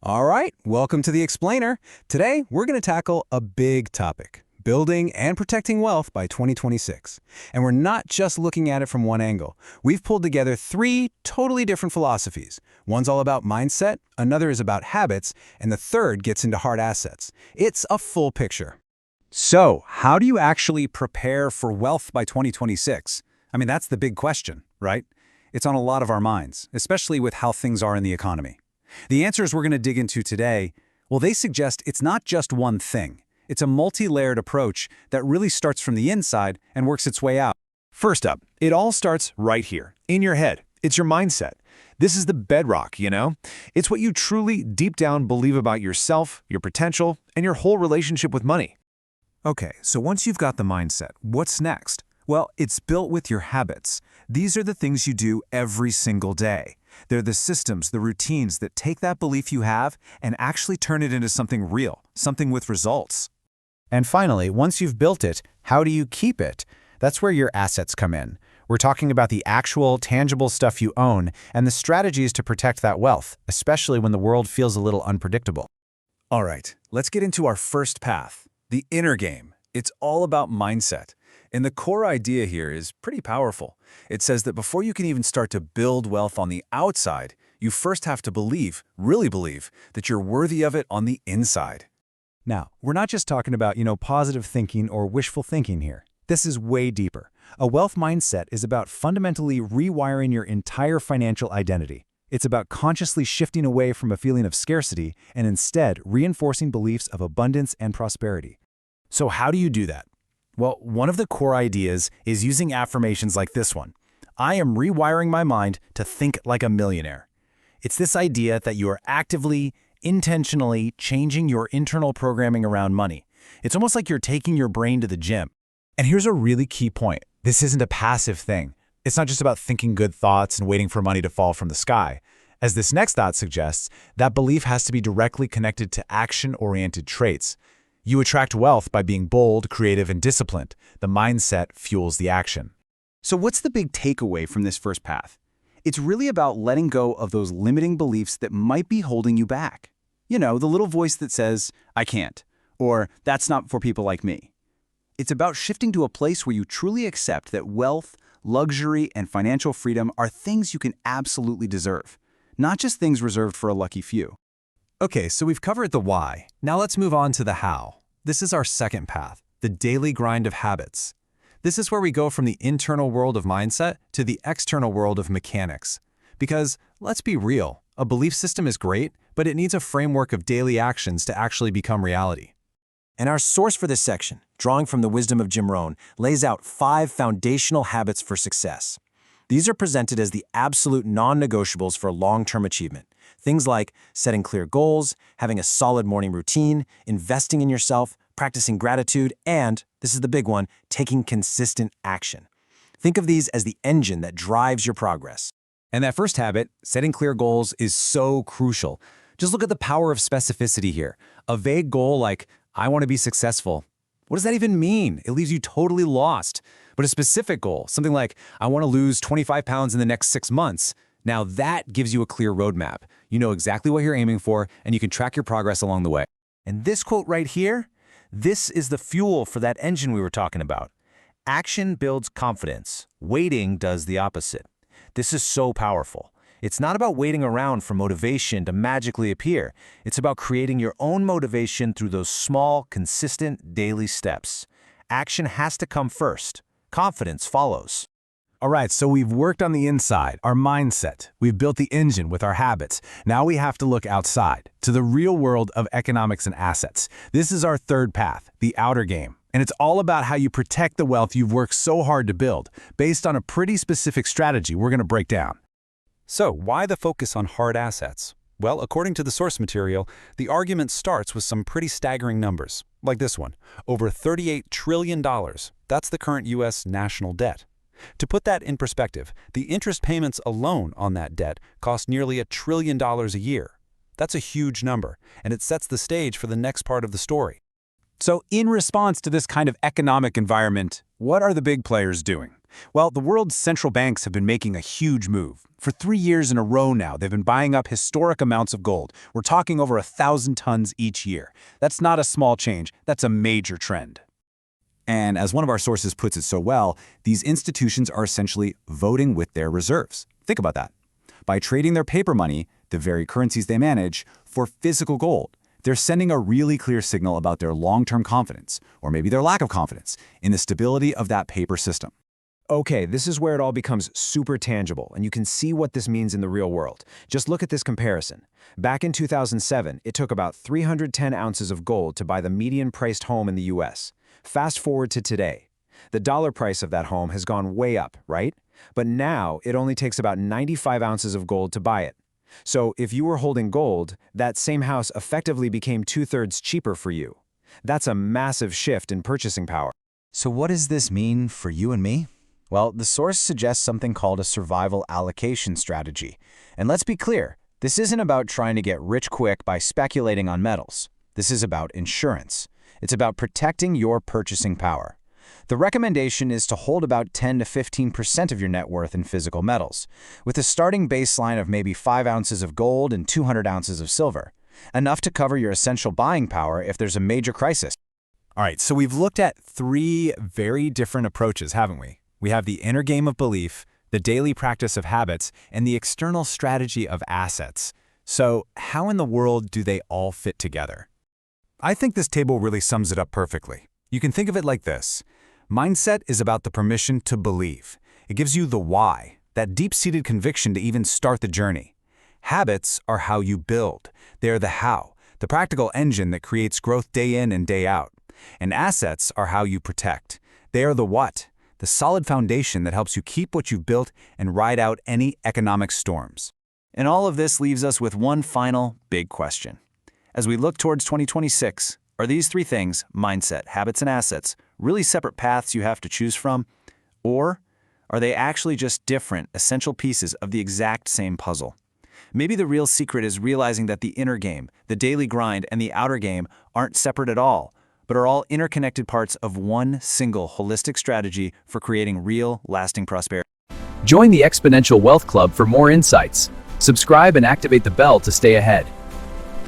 All right, welcome to The Explainer. Today, we're going to tackle a big topic, building and protecting wealth by 2026. And we're not just looking at it from one angle. We've pulled together three totally different philosophies. One's all about mindset, another is about habits, and the third gets into hard assets. It's a full picture. So, how do you actually prepare for wealth by 2026? I mean, that's the big question, right? It's on a lot of our minds, especially with how things are in the economy. The answers we're going to dig into today, well, they suggest it's not just one thing. It's a multi-layered approach that really starts from the inside and works its way out. First up, it all starts right here, in your head. It's your mindset. This is the bedrock, you know? It's what you truly, deep down, believe about yourself, your potential, and your whole relationship with money. Okay, so once you've got the mindset, what's next? Well, it's built with your habits. These are the things you do every single day. They're the systems, the routines that take that belief you have and actually turn it into something real, something with results. And finally, once you've built it, how do you keep it? That's where your assets come in. We're talking about the actual, tangible stuff you own and the strategies to protect that wealth, especially when the world feels a little unpredictable. All right, let's get into our first path, the inner game. It's all about mindset. And the core idea here is pretty powerful. It says that before you can even start to build wealth on the outside, you first have to believe, really believe, that you're worthy of it on the inside. Now, we're not just talking about, positive thinking or wishful thinking here. This is way deeper. A wealth mindset is about fundamentally rewiring your entire financial identity. It's about consciously shifting away from a feeling of scarcity and instead reinforcing beliefs of abundance and prosperity. So how do you do that? Well, one of the core ideas is using affirmations like this one. I am rewiring my mind to think like a millionaire. It's this idea that you are actively, intentionally changing your internal programming around money. It's almost like you're taking your brain to the gym. And here's a really key point. This isn't a passive thing. It's not just about thinking good thoughts and waiting for money to fall from the sky. As this next thought suggests, that belief has to be directly connected to action-oriented traits. You attract wealth by being bold, creative, and disciplined. The mindset fuels the action. So what's the big takeaway from this first path? It's really about letting go of those limiting beliefs that might be holding you back. You know, the little voice that says, I can't, or that's not for people like me. It's about shifting to a place where you truly accept that wealth, luxury, and financial freedom are things you can absolutely deserve, not just things reserved for a lucky few. Okay, so we've covered the why. Now let's move on to the how. This is our second path, the daily grind of habits. This is where we go from the internal world of mindset to the external world of mechanics. Because, let's be real, a belief system is great, but it needs a framework of daily actions to actually become reality. And our source for this section, drawing from the wisdom of Jim Rohn, lays out 5 foundational habits for success. These are presented as the absolute non-negotiables for long-term achievement. Things like setting clear goals, having a solid morning routine, investing in yourself, practicing gratitude, and, this is the big one, taking consistent action. Think of these as the engine that drives your progress. And that first habit, setting clear goals, is so crucial. Just look at the power of specificity here. A vague goal like, I want to be successful. What does that even mean? It leaves you totally lost. But a specific goal, something like, I want to lose 25 pounds in the next 6 months. Now that gives you a clear roadmap. You know exactly what you're aiming for, and you can track your progress along the way. And this quote right here, this is the fuel for that engine we were talking about. Action builds confidence. Waiting does the opposite. This is so powerful. It's not about waiting around for motivation to magically appear. It's about creating your own motivation through those small, consistent, daily steps. Action has to come first. Confidence follows. All right, so we've worked on the inside, our mindset. We've built the engine with our habits. Now we have to look outside, to the real world of economics and assets. This is our third path, the outer game. And it's all about how you protect the wealth you've worked so hard to build, based on a pretty specific strategy we're going to break down. So, why the focus on hard assets? Well, according to the source material, the argument starts with some pretty staggering numbers, like this one, over $38 trillion. That's the current U.S. national debt. To put that in perspective, the interest payments alone on that debt cost nearly $1 trillion a year. That's a huge number, and it sets the stage for the next part of the story. So in response to this kind of economic environment, what are the big players doing? Well, the world's central banks have been making a huge move. For 3 years in a row now, they've been buying up historic amounts of gold. We're talking over 1,000 tons each year. That's not a small change, that's a major trend. And as one of our sources puts it so well, these institutions are essentially voting with their reserves. Think about that. By trading their paper money, the very currencies they manage, for physical gold, they're sending a really clear signal about their long-term confidence, or maybe their lack of confidence, in the stability of that paper system. Okay, this is where it all becomes super tangible, and you can see what this means in the real world. Just look at this comparison. Back in 2007, it took about 310 ounces of gold to buy the median-priced home in the US. Fast forward to today. The dollar price of that home has gone way up, right? But now it only takes about 95 ounces of gold to buy it. So if you were holding gold, that same house effectively became 2/3 cheaper for you. That's a massive shift in purchasing power. So what does this mean for you and me? Well, the source suggests something called a survival allocation strategy. And let's be clear, this isn't about trying to get rich quick by speculating on metals. This is about insurance. It's about protecting your purchasing power. The recommendation is to hold about 10 to 15% of your net worth in physical metals, with a starting baseline of maybe 5 ounces of gold and 200 ounces of silver, enough to cover your essential buying power if there's a major crisis. All right, so we've looked at 3 very different approaches, haven't we? We have the inner game of belief, the daily practice of habits, and the external strategy of assets. So how in the world do they all fit together? I think this table really sums it up perfectly. You can think of it like this. Mindset is about the permission to believe. It gives you the why, that deep-seated conviction to even start the journey. Habits are how you build. They are the how, the practical engine that creates growth day in and day out. And assets are how you protect. They are the what, the solid foundation that helps you keep what you've built and ride out any economic storms. And all of this leaves us with one final big question. As we look towards 2026, are these 3 things, mindset, habits, and assets, really separate paths you have to choose from? Or are they actually just different, essential pieces of the exact same puzzle? Maybe the real secret is realizing that the inner game, the daily grind, and the outer game aren't separate at all, but are all interconnected parts of one single holistic strategy for creating real, lasting prosperity. Join the Exponential Wealth Club for more insights. Subscribe and activate the bell to stay ahead.